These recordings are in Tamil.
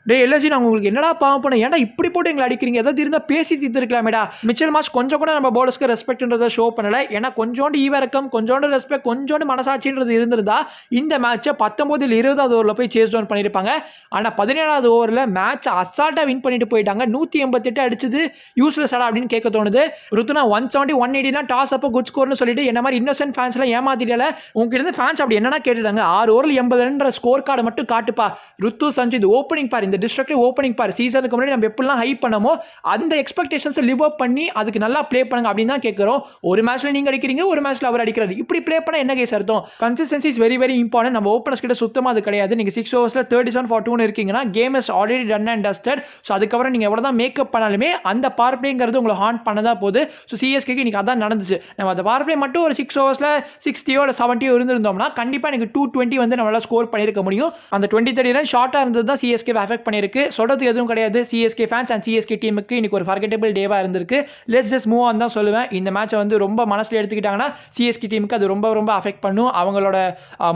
டேய் எல்எஸ்ஜி நான் உங்களுக்கு என்னடா பாவம் பண்ணேன், ஏன்டா இப்படி போட்டு எங்களை அடிக்கிறீங்க, ஏதாவது இருந்தால் பேசி தீர்த்துருக்கலாமேடா. மிச்சல் மார்ஷ் கொஞ்சம் கூட நம்ம பவுலர்ஸ்க்கு ரெஸ்பெக்ட்ன்றதை ஷோ பண்ணல. ஏன்னா கொஞ்சோண்டு ஈவரக்கம், கொஞ்சோண்டு ரெஸ்பெக்ட், கொஞ்சோண்டு மனசாட்சின்றது இருந்திருந்தா இந்த மேட்சை 19 20வது ஓவரில் போய் சேஸ் டவுன் பண்ணியிருப்பாங்க. ஆனால் 17வது ஓவரில் மேட்ச் அசால்ட்டாக வின் பண்ணிட்டு போயிட்டாங்க. 188 அடிச்சது யூஸ்லெஸ்ஸாடா அப்படின்னு கேட்க தோணுது. ருத்துனா 170 180 டாஸ் அப்போ குட் ஸ்கோர்னு சொல்லிட்டு என்ன மாதிரி இன்னசென்ட் ஃபேன்ஸ்லாம் ஏமாத்திட்டல. உங்ககிட்ட இருந்து ஃபேன்ஸ் அப்படி என்னன்னா கேட்டுட்டாங்க, 6 ஓவரில் 80 ரன்ற ஸ்கோர் கார்டு மட்டும் காட்டுப்பா. ருத்து சஞ்சு இது ஓப்பனிங் பார், இந்த டிஸ்ட்ரக்டிவ் ஓப்பனிங் பார், சீசனுக்கு முன்னாடி நம்ம எப்படிலாம் ஹைப் பண்ணமோ அந்த எக்ஸ்பெக்டேஷன்ஸை லிவ் அப் பண்ணி அதுக்கு நல்லா ப்ளே பண்ணுங்க அப்படின்னு தான் கேட்குறோம். ஒரு மேட்ச்ல நீங்க அடிக்கிறீங்க, ஒரு மேட்ச்ல அவர் அடிக்கிறாரு, இப்படி ப்ளே பண்ண என்ன கேஸ் அர்த்தம்? Consistency is very very important. நம்ம ஓப்பனர்ஸ் கிட்ட சுத்தமா அது கிடையாது. நீங்க 6 ஓவர்ஸ்ல 37 for 2 இருக்கீங்கன்னா game is already done and dusted. So அதுக்கப்புறம் நீங்க எவ்வளவுதான் மேக்கப் பண்ணாலுமே அந்த பவர் பிளேங்கிறது உங்களை ஹாண்ட் பண்ணதான் போகுது. ஸோ சிஎஸ்கேக்கு இன்னைக்கு அதான் நடந்துச்சு. நம்ம அந்த பவர் பிளே மட்டும் ஒரு 6 ஓவர்ஸ்ல 60 இல்லை 70 இருந்திருந்தோம்னா கண்டிப்பா எனக்கு 220 வந்து நம்மளால ஸ்கோர் பண்ணிருக்க முடியும். அந்த 20-30 ரன் ஷார்ட்டா இருந்தது தான் சிஎஸ்கே அஃபெக்ட் பண்ணிருக்கு. சொல்றது எதுவும் கிடையாது. சிஎஸ்கே ஃபேன்ஸ் அண்ட் சிஎஸ்கே டீமுக்கு இன்னைக்கு ஒரு ஃபர்கெட்டபிள் டேவா இருந்திருக்கு. லெட்ஸ் ஜஸ்ட் மூவ் ஆன் தான் சொல்லுவேன். இந்த மேட்சை வந்து ரொம்ப மனசுல எடுத்துக்கிட்டாங்கன்னா சிஎஸ்கே டீமுக்கு அது ரொம்ப ரொம்ப அஃபெக்ட் பண்ணும். அவங்களோட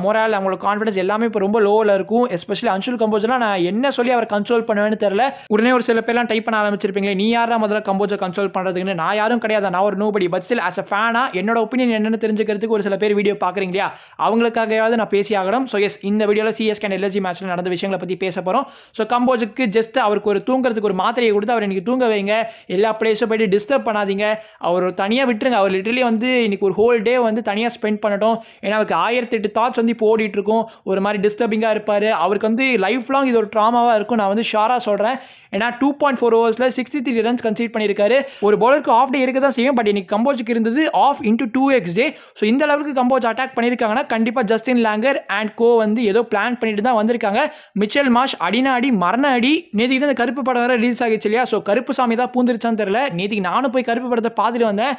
மொரால், அவங்களோட கான்ஃபிடன்ஸ் எல்லாமே இப்போ ரொம்ப லோவில் இருக்கும். எஸ்பெஷலி அன்சுல் கம்போஜ்லாம் நான் என்ன சொல்லி அவர் கன்சோல் பண்ணுவேன்னு தெரியல. உடனே ஒரு சில பேர்லாம் டைப் பண்ண ஆரம்பிச்சிருப்பீங்களே, நீ யாரா முதல்ல கம்போஜை கன்சோல் பண்ணுறதுக்குன்னு. நான் யாரும் கிடையாது, நான் ஒரு nobody. But still as a ஃபேனா என்னோட ஒப்பீனியன் என்னன்னு தெரிஞ்சுக்கிறதுக்கு ஒரு சில பேர் வீடியோ பார்க்குறீங்க இல்லையா, அவங்களுக்காகவாவது நான் பேசி ஆகணும். ஸோ எஸ், இந்த வீடியோவில் சிஎஸ்கே அண்ட் எல்எஸ்ஜி மேட்ச்சில் நடந்த விஷயங்களை பற்றி பேச போகிறோம். ஸோ கம்போஜுக்கு ஜஸ்ட் அவருக்கு ஒரு தூங்குறதுக்கு ஒரு மாத்திரையை கொடுத்து அவர் இன்னைக்கு தூங்க வைங்க, எல்லா பிளேஸும் போய்ட்டு டிஸ்டர்ப் பண்ணாதீங்க, அவர் தனியாக விட்டுருங்க. அவர் லிட்டரலி வந்து இன்னைக்கு ஒரு ஹோல் டே வந்து தனியாக ஸ்பெண்ட் பண்ணட்டும். ஏன்னா அவருக்கு 1008 தாட்ஸ் வந்து இப்போ ஓடிட்டு இருக்கும். ஒரு மாதிரி டிஸ்டர்பிங்காக இருப்பார். அவருக்கு வந்து லைஃப் லாங் இது ஒரு ட்ராமாவாக இருக்கும். நான் வந்து ஷாராக சொல்கிறேன். ஏன்னா 2.4 ஓவர்ஸில் 63 ரன்ஸ் கன்சீட் பண்ணியிருக்காரு. ஒரு பவுலருக்கு ஆஃப் டே இருக்க தான் செய்யும். பட் இன்னைக்கு கம்போஜுக்கு இருந்தது of into 2x day. So இந்த அளவுக்கு கம்போஜ் அட்டாக் பண்ணியிருக்காங்கன்னா கண்டிப்பாக ஜஸ்டின் லேங்கர் அண்ட் கோ வந்து ஏதோ பிளான் பண்ணிட்டு தான் வந்திருக்காங்க. மிச்சல் மார்ஷ் அடினா அடி மரண அடி. நேற்றுக்கு தான் இந்த கருப்பு படம் வேறு ரிலீஸ் ஆகிடுச்சு இல்லையா. ஸோ கருப்பு சாமி தான் பூந்துருச்சான்னு தெரியல. நேற்றுக்கு நானும் போய் கருப்பு படத்தை பார்த்துட்டு வந்தேன்.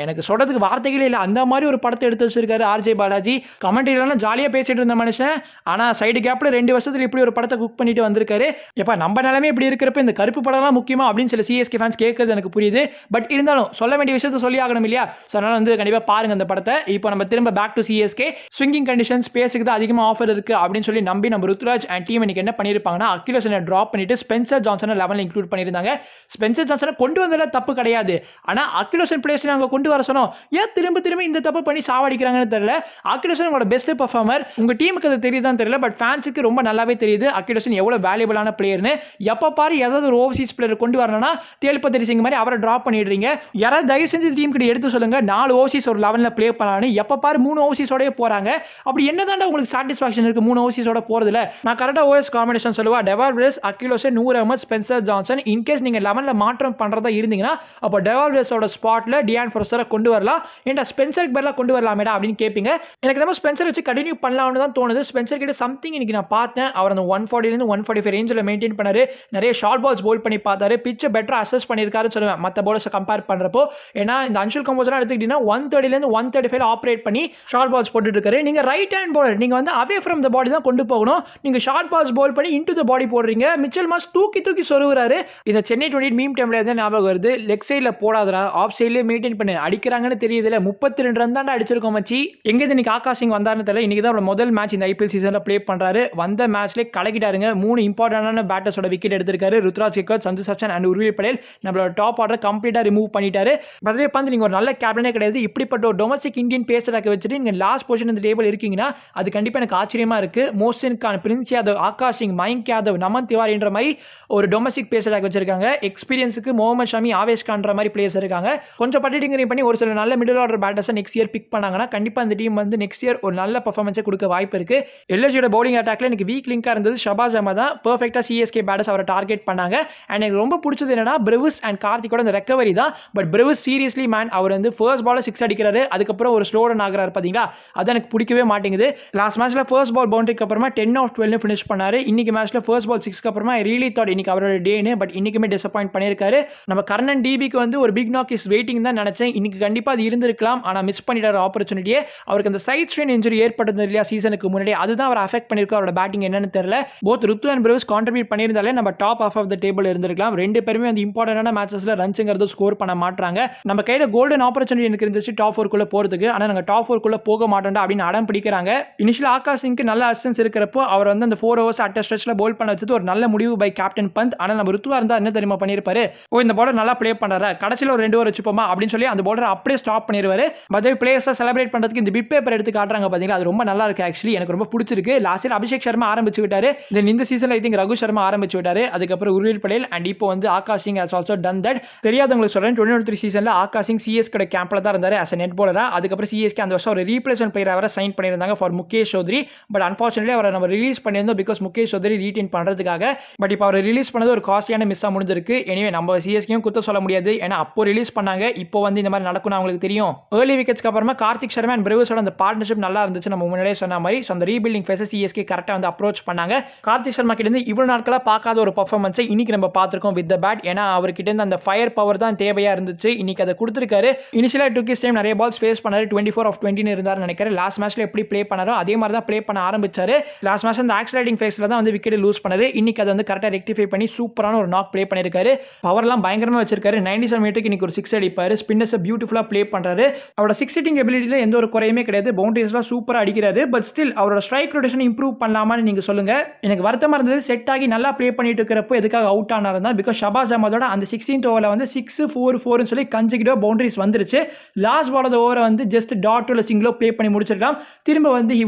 எனக்கு சொல்கிறதுக்கு வார்த்தைகளே இல்லை. அந்த மாதிரி ஒரு படத்தை எடுத்து வச்சிருக்காரு ஆர்ஜே பாலாஜி. கமெண்ட்ரிலாம் ஜாலியாக பேசிட்டு இருந்த மனுஷன், ஆனால் சைடு கேப்பில் 2 வருஷத்தில் இப்படி ஒரு படத்தை குக் பண்ணிட்டு வந்திருக்காரு. எப்போ நம்ம நிலைமை இப்படி இருக்கிறப்ப இந்த கருப்பு படம்லாம் முக்கியமா அப்படின்னு சில சிஎஸ்கே ஃபேன்ஸ் கேட்கறது எனக்கு புரியுது. பட் இருந்தாலும் சொல்ல வேண்டிய விஷயத்தை சொல்லி ஆகணும் இல்லையா. ஸோ அதனால் வந்து கண்டிப்பாக பாருங்க அந்த படத்தை. இப்போ நம்ம திரும்ப back to CSK. Swinging conditions பேஸுக்கு தான் அதிகமாக ஆஃபர் இருக்குது அப்படின்னு சொல்லி நம்பி நம்ம ருத்ராஜ் அண்ட் டீம் இன்னைக்கு என்ன பண்ணியிருப்பாங்கன்னா, அக்கிலோசனை ட்ராப் பண்ணிட்டு ஸ்பென்சர் ஜான்சனை 11 இன்க்ளூட் பண்ணியிருந்தாங்க. ஸ்பென்சர் ஜான்சனை கொண்டு வந்ததில் தப்பு கிடையாது. ஆனால் அக்கிலோசன் பிளேஸ் நாங்கள் கொண்டு வர சொன்னோம். ஏன் திரும்ப திரும்ப இந்த தப்பு பண்ணி சாவடிக்கிறாங்கன்னு தெரியல. அக்கிலோசன் உங்களோட பெஸ்ட் பர்ஃபார்மர். உங்கள் டீமுக்கு அது தெரியுதான்னு தெரியல. பட் ஃபேன்ஸுக்கு ரொம்ப நல்லாவே தெரியுது அக்கிலோசன் எவ்வளோ வேல்யூபிளான பிளேயர்னு. எப்போ பாரு ஏதாவது ஒரு ஓவர்சீஸ் பிளேயர் கொண்டு வரணும்னா தேல்பத்திரி சிங் மாதிரி அவரை டிராப் பண்ணிடுறீங்க. யாராவது தயவு செஞ்சு டீம் கிட்ட எடுத்து சொல்லுங்க, 4 ஓவர்சீஸ் ஒரு 11ல ப்ளே பண்ணலான்னு. எப்போ பாரு 3 ஓவர்சீஸோடய போகிறாங்க. அப்படி என்னதாண்டா உங்களுக்கு சாட்டிஸ்ஃபேக்ஷன் இருக்குது 3 ஓவர்சீஸோட போகிறதுல? நான் கரெக்டாக ஓஎஸ் காம்பினேஷன் சொல்லுவா, டெவால் வில்லியர்ஸ், அக்கிலோசன், Noor Ahmad, Spencer Johnson. In case நீங்கள் 11ல மாற்றம் பண்ணுறதா இருந்தீங்கன்னா அப்போ டெவால் வில்லியர்ஸோட ஸ்பாட்டில் டியான் ஃபோர்ஸ்டரை கொண்டு வரலாம். ஏன்டா ஸ்பென்சருக்கு பதிலாக கொண்டு வரலாமேடா அப்படின்னு கேட்பீங்க. எனக்கு நம்ம ஸ்பென்சர் வச்சு கண்டினியூ பண்ணலாம்னு தான் தோணுது. ஸ்பென்சர் கிட்ட சம்திங் இன்னைக்கு நான் பார்த்தேன். அவர் அந்த 140 145 ரேஞ்சில் மெயின்டைன் பண்ணாரு. நிறைய ஷார்ட் பால்ஸ் போல் பண்ணி பார்த்தாரு. பிச்சை பெட்டரா அசஸ் பண்ணியிருக்காருன்னு சொல்லுவேன் மற்ற பவுலர்ஸை கம்பேர் பண்ணுறப்போ. ஏன்னா இந்த அன்சுல் கம்போஜ்லாம் எடுத்துக்கிட்டீங்கன்னா 130 135 ஆப்ரேட் பண்ணி ஷார்ட் பால்ஸ் போட்டுட்டு இருக்காரு. நீங்கள் ரைட் ஹேண்ட் பவுலர், நீங்கள் வந்து அவே ஃப்ரம் த பாடி தான் கொண்டு போகணும். நீங்கள் ஷார்ட் பால்ஸ் போல் பண்ணி இன்டு த பாடி போடுறீங்க. மிச்சல் மார்ஷ் தூக்கி தூக்கி சொருவுறாரு. இந்த சென்னை 28 மீம் டைம்ல எதாவது ஞாபகம் வருது, லெக் சைடில் போடாதரா, ஆஃப் சைட்லேயே மெயின்டைன் பண்ணி அடிக்கிறாங்கன்னு தெரியுதுல. 32 ரன் தான் அடிச்சிருக்கோம் மச்சி. எங்கேருந்து இன்னைக்கு ஆகாஷ் சிங் வந்தாருன்னு தெரியல. இன்னைக்கு தான் முதல் மேட்ச் இந்த ஐபிஎல் சீசனில் ப்ளே பண்ணுறாரு. வந்த மேட்ச்லேயே கலக்கிட்டாருங்க. 3 இம்பார்ட்டன்டான பேட்டர்ஸோட விக்கெட் எடுத்திருக்காரு. ருத்ராஜ் கேக்வாட், சஞ்சு சாம்சன் அண்ட் உர்வில் படேல். நம்மளோட டாப் ஆர்டர் கம்ப்ளீட்டாக ரிமூவ் பண்ணிட்டாரு. பதவியை பார்த்து நீங்கள் ஒரு நல்ல கேப்டனே கிடையாது. இப்படிப்பட்ட ஒரு டொமஸ்டிக் இந்தியன் பேசராக வச்சுட்டு நீங்கள் லாஸ்ட் பொசிஷன் இந்த டேபிள் இருக்கீங்கன்னா அது கண்டிப்பாக எனக்கு ஆச்சரியமா இருக்கு. மோஸ்டின் கான், பிரின்ஸ் யாதவ், ஆகாஷ் சிங், மயங்க் யாதவ், நமன் திவாரின்ற மாதிரி ஒரு டொமஸ்டிக் பேசராக வச்சிருக்காங்க. எக்ஸ்பீரியன்ஸுக்கு முகமது ஷமி, ஆவேஷ் கான்ற மாதிரி பிளேயர்ஸ் இருக்காங்க. கொஞ்சம் பட்டிட்டிங்கரிங் பண்ணி ஒரு சில நல்ல மிடில் ஆர்டர் பேட்டர்ஸை நெக்ஸ்ட் இயர் பிக் பண்ணாங்கன்னா கண்டிப்பாக இந்த டீம் வந்து நெக்ஸ்ட் இயர் ஒரு நல்ல பர்ஃபார்மன்ஸை கொடுக்க வாய்ப்பு இருக்கு. எல்எஸ்ஜியோட பவுலிங் அட்டாக்ல எனக்கு வீக் லிங்காக இருந்தது ஷபாஸ் அஹமத் தான். பெர்ஃபெக்டாக சிஎஸ்கே பேட்டர்ஸ் அவரை டார்கெட் பண்ணாங்க. அண்ட் எனக்கு ரொம்ப பிடிச்சது என்னன்னா பிரவிஸ் அண்ட் கார்த்திகோட இந்த ரெக்கவரி தான். பட் பிரவிஸ் சீரியஸ்லி மேன், அவர் வந்து ஃபர்ஸ்ட் பால் 6 அடிக்கிறாரு, அதுக்கப்புறம் ஒரு ஸ்லோ ரன் ஆகிறாரு பார்த்தீங்களா, அது எனக்கு பிடிக்கவே மாட்டேங்குது. லாஸ்ட் மேட்ச்ல ஃபர்ஸ்ட் பால் பவுண்டரிக்கு அப்புறமா 10 of 12 ஃபினிஷ் பண்ணாரு. இன்னைக்கு மேட்ச்ல ஃபர்ஸ்ட் பால் 6க்கு அப்புறமா ரியலி தாட் இன்னைக்கு அவரோட டேன்னு. பட் இன்னைக்குமே டிசப்பாயிண்ட் பண்ணியிருக்காரு. நம்ம கர்ணன் டிபிக்கு வந்து ஒரு பிக் நாக் இஸ் வெயிட்டிங் தான் நினைச்சேன். இன்னைக்கு கண்டிப்பாக அது இருந்திருக்கலாம், ஆனால் மிஸ் பண்ணிட்டார் ஆப்பர்ச்சுனிட்டியே. அவருக்கு அந்த சைட் ஸ்ட்ரெயின் இன்ஜுரி ஏற்பட்டது இல்லையா சீசனுக்கு முன்னாடி, அதுதான் அவர் அஃபெக்ட் பண்ணியிருக்காரு. அவரோட பேட்டிங் என்னன்னு தெரியல. போத் ருத்து அண்ட் பிரவிஸ் கான்ட்ரிபியூட் பண்ணியிருந்தாலே நம்ம top of of the table இருந்திருக்கலாம். 2 பேருமே வந்து இம்பார்ட்டன்டான மேட்சஸ்ல ரன்ஸ்ங்கிறது ஸ்கோர் பண்ண மாட்றாங்க. நம்ம கையில கோல்டன் ஆப்பர்ச்சுனிட்டி எனக்கு இருந்துச்சு டாப் 4 குள்ள போறதுக்கு. ஆனா நாங்க டாப் 4 குள்ள போக மாட்டோம்டா அப்படின்னு அடம் பிடிக்கிறாங்க. இனிஷியல் ஆகாஷ் சிங்க்கு நல்ல அசிஸ்டன்ஸ் இருக்கிறப்போ அவர் வந்து அந்த 4 ஓவர்ஸ் அட் ஸ்ட்ரெச்ல பவுல் பண்ண வச்சது ஒரு நல்ல முடிவு பை கேப்டன் பந்த். ஆனா நம்ம ருத்துவா இருந்தா என்ன தெரியுமா பண்ணிருப்பாரு, இந்த பவுலர் நல்லா ப்ளே பண்றாரு, கடைசில ஒரு 2 ஓவர் வச்சுப்போமா அப்படின்னு சொல்லி அந்த பவுலர் அப்படியே ஸ்டாப் பண்ணிடுவாரு. பட் பிளேயர்ஸை செலிப்ரேட் பண்றதுக்கு இந்த பிட் பேப்பர் எடுத்து காட்டுறாங்க பாத்தீங்களா, அது ரொம்ப நல்லா இருக்கு. ஆக்சுவலி எனக்கு ரொம்ப பிடிச்சிருக்கு. லாஸ்ட் இயர் அபிஷேக் சர்மா ஆரம்பிச்சு விட்டாரு, இந்த சீசன்ல ஐ திங்க் ரகு சர்மா ஆரம்பிச்சு விட்டாரு, அதுக்கப்புறம் உர்வில் படேல் அண்ட் இப்போ வந்து Akash Singh has also done that. தெரியாதவங்களுக்கு சொல்றேன், 2023 சீசன்ல ஆகாஷ் சிங் சிஎஸ்கே கேம்ப்ல தான் இருந்தாரு as a net bowler. அதுக்கப்புறம் சிஎஸ்கே அந்த வருஷம் ஒரு ரீப்ளேஸ்மென்ட் பிளேயரா வர சைன் பண்ணியிருந்தாங்க for Mukesh Choudhary. But unfortunately அவரை நம்ம ரிலீஸ் பண்ணியிருந்தோம் பிகாஸ் முகேஷ் சௌத்ரி ரீடைன் பண்றதுக்காக. பட் இப்போ அவர் ரிலீஸ் பண்ணது ஒரு காஸ்ட்லியான மிஸ்ஸா முடிஞ்சிருக்கு. எனிவே நம்ம சிஎஸ்கேயும் குத்த சொல்ல முடியாது, ஏன்னா அப்போ ரிலீஸ் பண்ணாங்க, இப்போ வந்து இந்த மாதிரி நடக்கும்னு அவங்களுக்கு தெரியும். ஏர்லி விக்கெட்ஸ்க்கு அப்புறமா கார்த்திக் சர்மா அண்ட் பிரேவர்ஸோட அந்த பார்ட்னர்ஷிப் நல்லா இருந்துச்சு. நம்ம முன்னாடியே சொன்ன மாதிரி அந்த ரீபில்டிங் ஃபேஸை சிஎஸ்கே கரெக்டாக வந்து அப்ரோச் பண்ணாங்க. கார்த்திக் சர்மா கிட்ட இருந்து இவ்வளவு நாட்களா பார்க்காத ஒரு பர்ஃபார்மன்ஸை இன்னைக்கு நம்ம பார்த்திருக்கோம் வித் த பேட். ஏன்னா அவர்கிட்ட இருந்து அந்த ஃபயர் பவர் தான் தேவையா இருந்துச்சு, இன்னைக்கு அதை கொடுத்திருக்காரு. இனிஷியலா டுக் ஹிஸ் டைம், நிறைய பால்ஸ் ஃபேஸ் பண்ணாரு, 24 of 20 இருந்தாருன்னு நினைக்கிறேன். லாஸ்ட் மேட்ச்ல எப்படி ப்ளே பண்ணாரோ அதே மாதிரி தான் ப்ளே பண்ண ஆரம்பிச்சாரு. லாஸ்ட் மேட்ச் அந்த ஆக்சிலேட்டிங் ஃபேஸ்ல தான் வந்து விக்கெட் லூஸ் பண்ணாரு. இன்னைக்கு அதை வந்து கரெக்டாக ரெக்டிஃபை பண்ணி சூப்பரான ஒரு நாக் ப்ளே பண்ணிருக்காரு. பவர்லாம் பயங்கரமா வச்சிருக்காரு. 97 மீட்டருக்கு இன்னைக்கு ஒரு 6 அடிப்பாரு. ஸ்பின்னர்ஸை பியூட்டிஃபுல்லா ப்ளே பண்றாரு. அவரோட 6 ஹிட்டிங் எபிலிட்டியில எந்த ஒரு குறையுமே கிடையாது. பவுண்டரிஸ்லாம் சூப்பரா அடிக்கிறாரு. பட் ஸ்டில் அவரோட ஸ்ட்ரைக் ரொட்டேஷன் இம்ப்ரூவ் பண்ணலாமான்னு நீங்க சொல்லுங்க. எனக்கு வருத்தமா இருந்தது, செட் ஆகி நல்லா ப்ளே பண்ணிட்டு இருக்கிறப்போ எதுக்காக அவுட் ஆனாருன்னா, பிகாஸ் ஷபாஸ் அஹமதோட அந்த 16th ஓவரில் வந்து 6-4-4 சொல்லி கன்சிக்யூட்டிவ் பவுண்டரிஸ் வந்துருச்சு. லாஸ்ட் பால் ஆஃப் த ஓவரை வந்து ஜஸ்ட் டாட் இல்ல சிங்கிளோ ப்ளே பண்ணி முடிச்சிருக்கலாம். திரும்ப வந்து he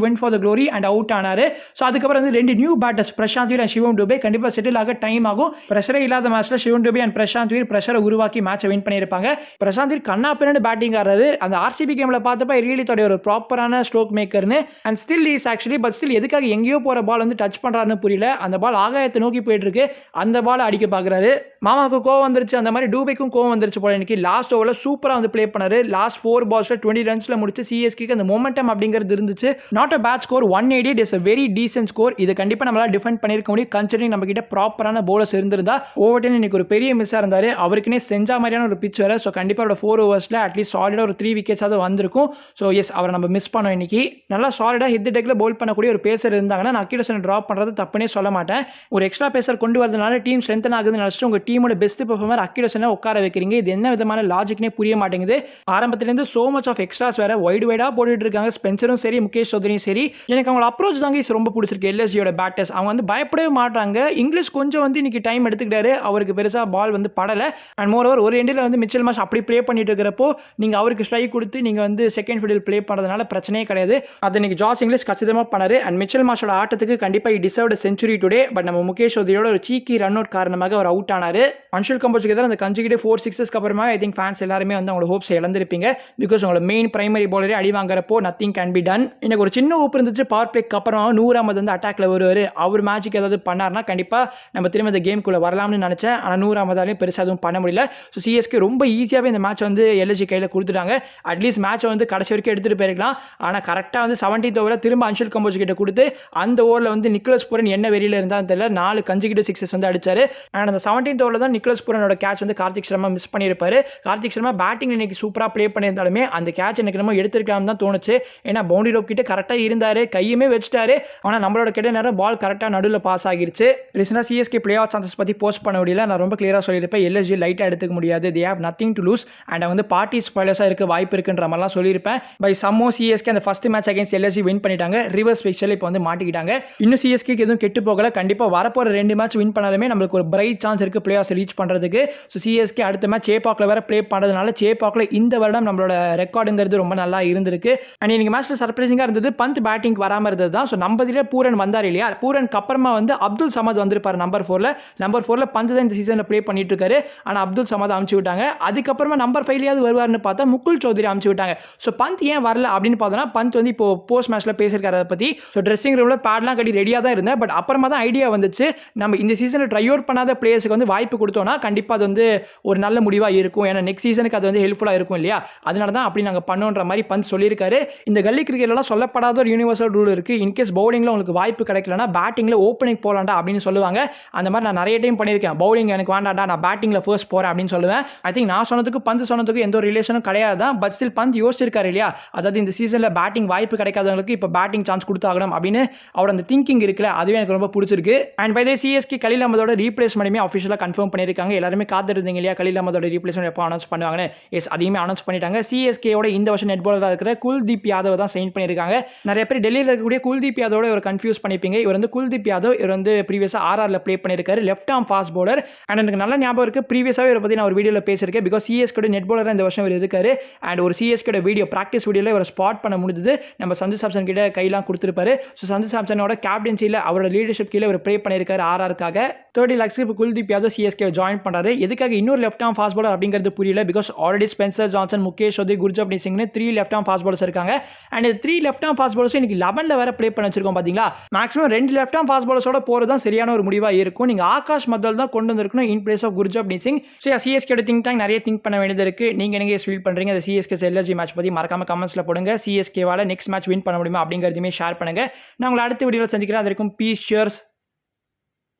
went for the glory and out ஆனாரு. ஸோ அதுக்கப்புறம் வந்து 2 new batters Prashant Veer and Shivam Dube கண்டிப்பாக செட்டில் ஆக டைம் ஆகும். பிரஷரே இல்லாத மேட்ச்ல சிவம் டுபே அண்ட் பிரசாந்த் வீர் பிரஷரை உருவாக்கி மேட்சை வின் பண்ணியிருப்பாங்க. பிரசாந்த் வீர் கண்ணா பின்னாடி பேட்டிங் ஆடுறாரு. அந்த ஆர்சிபி கேம்ல பார்த்தப்ப ரியலி தோடைய ஒரு ப்ராப்பரான ஸ்ட்ரோக் மேக்கர்னு and still is actually. But still எதுக்காக எங்கேயோ போற பால் வந்து டச் பண்றாருன்னு புரியல. அந்த பால் ஆகாயத்தை நோக்கி போயிட்டு இருக்கு, அந்த பால் அடிக்க பாக்குறாரு. மாமாவுக்கு கோவம் வந்துருச்சு, அந்த மாதிரி டூபேக்கும் கோவம் வந்துருச்சு போல. இன்னைக்கு லாஸ்ட் ஓவர்ல சூப்பரா வந்து ப்ளே பண்ணாரு. லாஸ்ட் 4 பால்ஸ்ல 20 ரன்ஸ்ல முடிச்சு சிஎஸ்கேக்கு அந்த மொமெண்டம் அப்படிங்கிறது இருந்துச்சு. Not a bad score, 188 is a very decent score. இது கண்டிப்பா நம்மளால டிஃபெண்ட் பண்ணிருக்க முடியும் கன்சிடரிங் நம்ம கிட்ட ப்ராப்பரான பவுலர்ஸ் இருந்திருந்தா. ஓவர்டன் இன்னைக்கு ஒரு பெரிய மிஸ்ஸா இருந்தாரு. அவருக்குனே செஞ்சா மாதிரியான ஒரு பிச் வேற. ஸோ கண்டிப்பா அவரோட 4 ஓவர்ஸ்ல அட்லீஸ்ட் சாலிடா ஒரு 3 விக்கெட்ஸாவது வந்திருக்கும். ஸோ எஸ், அவரை நம்ம மிஸ் பண்ணோம் இன்னைக்கு. நல்லா சாலிடா ஹிட் டெக்ல பவுல் பண்ணக்கூடிய ஒரு பேசர் இருந்தாங்கன்னா நான் அக்யூரேஷன் டிராப் பண்றது தப்புனே சொல்ல மாட்டேன். ஒரு எக்ஸ்ட்ரா பேசர் கொண்டு வரதுனால டீம் ஸ்ட்ரென்தன் ஆகுதுன்னு நினைச்சிட்டு உங்க டீமோட பெஸ்ட் பெர்ஃபார்மர் அக்யூரேஷனை உட்கார வைக்கிறீங்க. இது என்ன விதமான லாஜிக்னே புரிய மாட்டேங்குது. ஆரம்பத்திலேருந்து சோ மச் ஆஃப் எக்ஸ்ட்ராஸ் வேற வைடா போட்டுட்டு இருக்காங்க. ஸ்பென்சரும் சரி முகேஷ் சௌத்ரியும் சரி. எனக்கு அவங்களோட அப்ரோச் தாங்க ரொம்ப பிடிச்சிருக்கு. எல்எஸ்ஜியோட பேட்டர்ஸ் அவங்க வந்து பயப்படவே மாட்டாங்க. இங்கிலீஷ் கொஞ்சம் வந்து இன்னைக்கு டைம் எடுத்துக்கிட்டாரு, அவருக்கு பெருசா பால் வந்து படல. அண்ட் மோர் ஓவர் ஒரு எண்டில் வந்து மிச்சல் மார்ஷ் அப்படி ப்ளே பண்ணிட்டு இருக்கிறப்போ நீங்க அவருக்கு ஸ்ட்ரைக் கொடுத்து நீங்க வந்து செகண்ட் ஃபீல்டில் ப்ளே பண்றதுனால பிரச்சனையே கிடையாது. அது இன்னைக்கு ஜாஸ் இங்கிலீஷ் கச்சிதமா பண்ணாரு. அண்ட் மிச்சல் மார்ஷோட ஆட்டத்துக்கு கண்டிப்பா இ டிசர்வ்ட் செஞ்சுரி டுடே. பட் நம்ம முகேஷ் சௌத்ரியோட ஒரு சீக்கி ரன் அவுட் காரணமாக அவர் அவுட் ஆனாரு. அன்ஷுல் கம்போஜுக்கு எதிராக அந்த கன்சிக்யூட்டிவ் 4 சிக்ஸஸ்க்கு அப்புறமா ஐ திங்க் ஃபேன்ஸ் எல்லாருமே வந்து அவங்களோட ஹோப்ஸ் இழந்திருப்பீங்க. பிகாஸ் உங்களோட மெயின் பிரைமரி பவுலரே அடி வாங்குறப்போ நத்திங் கேன் பி டன். எனக்கு ஒரு சின்ன ஹோப் இருந்துச்சு, பவர் பிளேக்கு அப்புறம் 100 வந்து அட்டாக்ல வருவாரு, அவர் மேட்சுக்கு ஏதாவது பண்ணார்னா கண்டிப்பா நம்ம திரும்ப இந்த கேம்குள்ள வரலாம்னு நினைச்சேன். ஆனால் 100 பெருசாக எதுவும் பண்ண முடியல. ஸோ சிஎஸ்கே ரொம்ப ஈஸியாகவே இந்த மேட்ச் வந்து எல்எஸ்ஜி கையில் கொடுத்துட்டாங்க. அட்லீஸ்ட் மேட்சை வந்து கடைசி வரைக்கும் எடுத்துகிட்டு போயிருக்கலாம். ஆனால் கரெக்டாக வந்து 70th ஓவரில் திரும்ப அன்ஷுல் கம்போஜ் கிட்ட கொடுத்து அந்த ஓவரில் வந்து நிக்கோலஸ் பூரன் என்ன வெளியில் இருந்தாலும் தெரியல 4 கன்சிக்யூட்டிவ் சிக்ஸஸ் வந்து அடிச்சாரு. அண்ட் அந்த 17th ஓவரில் தான் நிக்கோலஸ் பூரனோட கேட்ச் வந்து கார்த்திக் சர்மா மிஸ் பண்ணியிருப்பாரு. கார்த்திக் சர்மா பேட்டிங் இன்னைக்கு சூப்பராக ப்ளே பண்ணியிருந்தாலுமே அந்த கேட்ச் எனக்கு நம்ம எடுத்துருக்கலாம் தான் தோணுச்சு. ஏன்னா பவுண்டரி ரோப் கிட்ட கரெக்டாக இருந்தாரு, கையுமே வச்சுட்டாரு. ஆனால் நம்மளோட கிட்ட நேரம் பால் கரெக்டாக நடுவில் பாஸ் ஆகிருச்சு. ரீசெண்டாக சிஎஸ்கே பிளே ஆஃப் சான்சஸ் பற்றி போஸ்ட் பண்ண முடியல. நான் ரொம்ப கிளியராக சொல்லியிருப்பேன், எல்எஸ்ஜி லைட்டாக எடுத்துக்க முடியாது, they have nothing to lose and வந்து பார்ட்டி ஸ்பாய்லர்ஸாக இருக்க வாய்ப்பு இருக்குன்ற மாதிரிலாம் சொல்லியிருப்பேன். பை சம்மோ சிஎஸ்கே அந்த first match against LSG win பண்ணிட்டாங்க. ரிவர்ஸ் பிக்சரில் இப்போ வந்து மாட்டிக்கிட்டாங்க. இன்னும் சிஎஸ்கேக்கு எதுவும் கெட்டு போகல. கண்டிப்பாக வரப்போகிற 2 மேட்ச் வின் பண்ணாலுமே நம்மளுக்கு ஒரு பிரைட் சான்ஸ் இருக்குது பிளே ஆஃப் ரீச் பண்ணுறதுக்கு. ஸோ சிஎஸ்கே அடுத்த மேட்ச் சேப்பாக்கில் வேற ப்ளே பண்ணுறதுனால சேப்பாக்கில் இந்த வருடம் நம்மளோட ரெக்கார்டுங்கிறது ரொம்ப நல்லா இருந்திருக்கு. அண்ட் இன்னைக்கு மேட்ச்ல சர்ப்ரைசிங்காக இருந்தது பந்த் பேட்டிங் வராமல் இருந்தது தான். ஸோ நம்ம இதில் பூரன் வந்தார் இல்லையா, பூரனுக்கு அப்புறமா வந்து அப்துல் சமத் வந்திருப்பார் நம்பர் 4ல பந்த் தான் இந்த சீசனில் ப்ளே பண்ணிட்டு இருக்காரு. ஆனால் அப்துல் சமத் அமுச்சு விட்டாங்க. அதுக்கப்புறமா நம்பர் 5லயாவது வருவார்னு பார்த்தா முகுல் சௌத்ரி அமுச்சு விட்டாங்க. ஸோ பந்த் ஏன் வரல அப்படின்னு பார்த்தோன்னா பந்த் வந்து இப்போ போஸ்ட் மேட்ச்ல பேசியிருக்காரு அதை பற்றி. ஸோ ட்ரெஸ்ஸிங் ரூமில் பேட்லாம் கட்டி ரெடியாக தான் இருந்தேன். பட் அப்புறமா தான் ஐடியா வந்துச்சு, நம்ம இந்த சீசனில் ட்ரை அவுட் பண்ணாத பிளேயர்ஸுக்கு வந்து வாய்ப்பு கொடுத்தோம்னா கண்டிப்பாக அது வந்து ஒரு நல்ல முடிவாக இருக்கும். ஏன்னா நெக்ஸ்ட் சீசனுக்கு அது வந்து ஹெல்ப்ஃபுல்லாக இருக்கும் இல்லையா, அதனால தான் அப்படி நாங்கள் பண்ணோன்ற மாதிரி பந்த் சொல்லியிருக்காரு. இந்த கல்லி கிரிக்கெட்லாம் சொல்லப்படாத ஒரு யூனிவர்சல் ரூல் இருக்குது. இன்கேஸ் பவுலிங்கில் உங்களுக்கு வாய்ப்பு கிடைக்கலனா பேட்டிங்கில் ஓப்பனிங் போகலாண்டா அப்படின்னு சொல்லுவாங்க. அந்த மாதிரி நான் நிறைய டைம் பண்ணியிருக்கேன். பவுலிங் எனக்கு வேண்டாண்டா, நான் பேட்டிங்கில் ஃபர்ஸ்ட் போகிறேன் அப்படின்னு சொல்லுவேன். ஐ திங்க் நான் சொன்னதுக்கு பந்த் சொன்னதுக்கு எந்த ஒரு ரிலேஷனும் கிடையாது தான். பட் ஸ்டில் பந்த் யோசிச்சிருக்காரு இல்லையா, அதாவது இந்த சீசனில் பேட்டிங் வாய்ப்பு கிடைக்காதவங்களுக்கு இப்போ பேட்டிங் சான்ஸ் கொடுத்தாகணும் அப்படின்னு அவரோட அந்த திங்கிங் இருக்குல்ல, அதுவே எனக்கு ரொம்ப பிடிச்சிருக்கு. And by the CSK Khaleel அஹ்மதோட அகமதோட ரீப்ளேஸ்மெண்ட்டுமே அஃபிஷியலாக கன்ஃபார்ம் பண்ணியிருக்காங்க. எல்லாருமே காத்திருந்தீங்க இல்லையா, கலீல் அகமதோட ரீப்ளேஸ்மெண்ட் எப்போ அனௌன்ஸ் பண்ணுவாங்கன்னு. எஸ், அதையுமே அனௌன்ஸ் பண்ணிட்டாங்க. சிஎஸ்கேயோட இந்த வருஷம் நெட் பாலராக இருக்கிற குல்தீப் யாதவ் தான் சைன் பண்ணியிருக்காங்க. நிறைய பேர் டெல்லியில் இருக்கக்கூடிய குல்தீப் யாதவோட ஒரு கன்ஃபியூஸ் பண்ணிப்பீங்க. இவர் வந்து குல்தீப் யாதவ், இவர் வந்து ப்ரீவியஸாக ஆர்ஆரில் ப்ளே பண்ணியிருக்காரு. Left arm fast bowler. And எனக்கு நல்ல ஞாபகம் இருக்குது, ப்ரீவியஸாகவே இவரை பற்றி நான் ஒரு வீடியோவில் பேசியிருக்கேன். பிகாஸ் சிஎஸ்கேட நெட் பாலராக இந்த வருஷம் இவர் இருக்காரு. அண்ட் ஒரு சிஎஸ்கேட வீடியோ ப்ராக்டிஸ் வீடியோவில் இவர் ஸ்பாட் பண்ண முடிஞ்சது. நம்ம சஞ்சு சாம்சன் கிட்ட கையெல்லாம் கொடுத்துருப்பாரு. ஸோ சஞ்சு சாம்சனோட கேப்டன்சியில் அவரோட லீடர்ஷிப் கீழே இவர் ப்ளே பண்ணியிருக்காரு ஆர்ஆருக்காக. 30 lakhs இப்போ குல்தீப் யாதவ் சிஎஸ்கே ஜாயின் பண்ணுறாரு. எதுக்காக இன்னொரு லெஃப்ட் ஆர்ம் ஃபாஸ்ட் பாலர் அப்படிங்கிறது புரியல. Because already Spencer Johnson, Mukesh Choudhary, Gurjapneet சிங்னு 3 லெஃப்ட் ஆர்ம் ஃபாஸ்ட் பாலர்ஸ் இருக்காங்க. அண்ட் 3 லெஃப்ட் ஆர்ம் ஃபாஸ்ட் பாலர்ஸ் இன்னைக்கு 11ல் வேற ப்ளே பண்ண வச்சிருக்கோம் பார்த்தீங்களா. மேக்ஸிமம் 2 லெஃப்ட் ஆர்ம் ஃபாஸ்ட் பாலர்ஸோட போகிறது தான் சரியான ஒரு முடிவாக இருக்கும். நீங்கள் ஆகாஷ் மத்தல் தான் கொண்டு வந்திருக்கணும் in place of Gurjapneet Singh. So CSK think tank நிறைய திங்க் பண்ண வேண்டியது இருக்குது. நீங்கள் என்ன ஃபீல் பண்ணுறீங்க அந்த சிஎஸ்கே எல்எஸ்ஜி மேட்ச் பற்றி மறக்காம கமெண்ட்ஸில் போடுங்க. சிஎஸ்கேவால் நெக்ஸ்ட் மேட்ச் வின் பண்ண முடியுமா அப்படிங்கிறதுமே ஷேர் பண்ணுங்கள். நான் உங்களை அடுத்த வீடியோவில் சந்திக்கிறேன். அது வரைக்கும் பீஸ், ஷியர்ஸ்,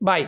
பாய்.